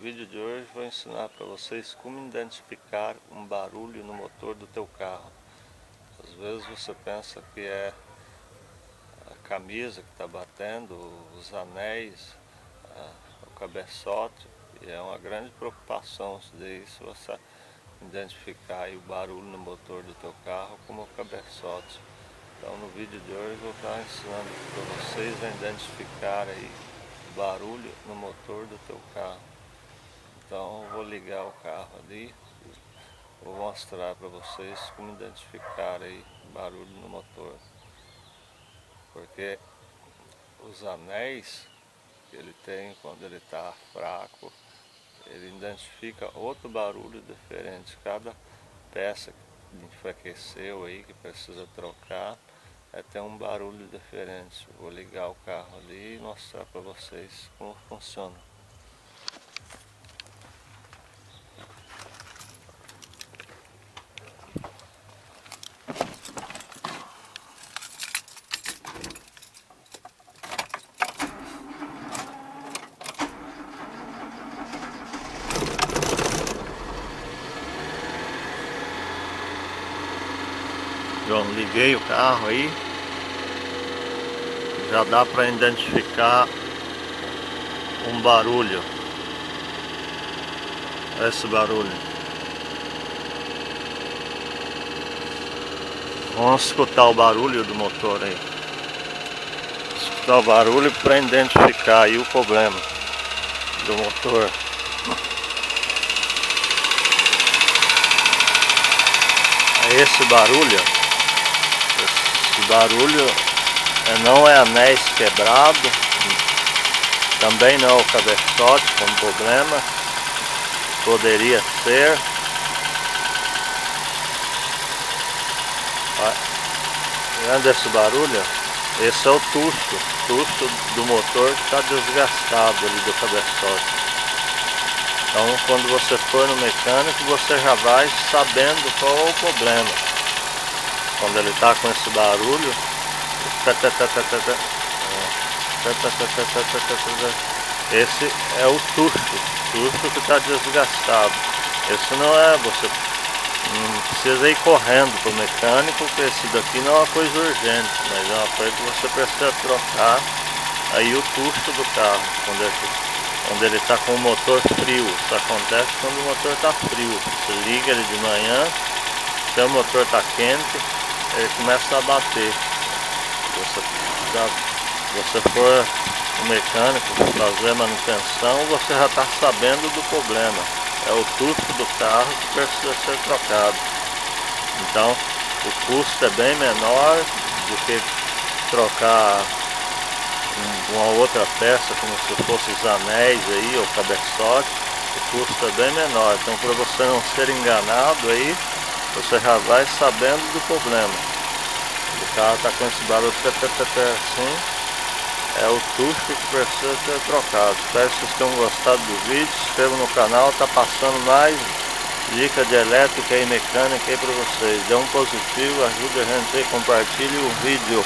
vídeo de hoje vou ensinar para vocês como identificar um barulho no motor do teu carro. Às vezes você pensa que é a camisa que está batendo, os anéis, o cabeçote, e é uma grande preocupação isso daí, se você identificar aí o barulho no motor do teu carro como o cabeçote. Então no vídeo de hoje eu vou estar ensinando para vocês a identificar aí o barulho no motor do teu carro. Então eu vou ligar o carro ali, vou mostrar para vocês como identificar aí barulho no motor. Porque os anéis que ele tem quando ele está fraco, ele identifica outro barulho diferente. Cada peça que enfraqueceu aí, que precisa trocar, tem um barulho diferente. Vou ligar o carro ali e mostrar para vocês como funciona. Pronto, liguei o carro aí, já dá para identificar um barulho. Esse barulho. Vamos escutar o barulho do motor aí. Escutar o barulho para identificar aí o problema do motor. Esse barulho. Esse barulho não é anéis quebrado, também não é o cabeçote com problema, poderia ser. Vendo esse barulho? Esse é o tucho do motor que está desgastado ali do cabeçote. Então quando você for no mecânico, você já vai sabendo qual é o problema. Quando ele está com esse barulho, esse é o tucho que está desgastado. Esse não é, você não precisa ir correndo para o mecânico, porque esse daqui não é uma coisa urgente, mas é uma coisa que você precisa trocar aí o tucho do carro, quando ele está com o motor frio. Isso acontece quando o motor está frio. Você liga ele de manhã, se o motor está quente, ele começa a bater. Você for no mecânico fazer manutenção, você já está sabendo do problema. É o tucho do carro que precisa ser trocado. Então o custo é bem menor do que trocar uma outra peça, como se fosse os anéis aí, ou cabeçote. O custo é bem menor. Então, para você não ser enganado aí, você já vai sabendo do problema. O carro está com esse barulho assim, é o tucho que precisa ser trocado. Espero que vocês tenham gostado do vídeo. Se inscreva no canal, está passando mais dica de elétrica e mecânica aí para vocês. Dê um positivo, ajude a gente aí, compartilhe o vídeo.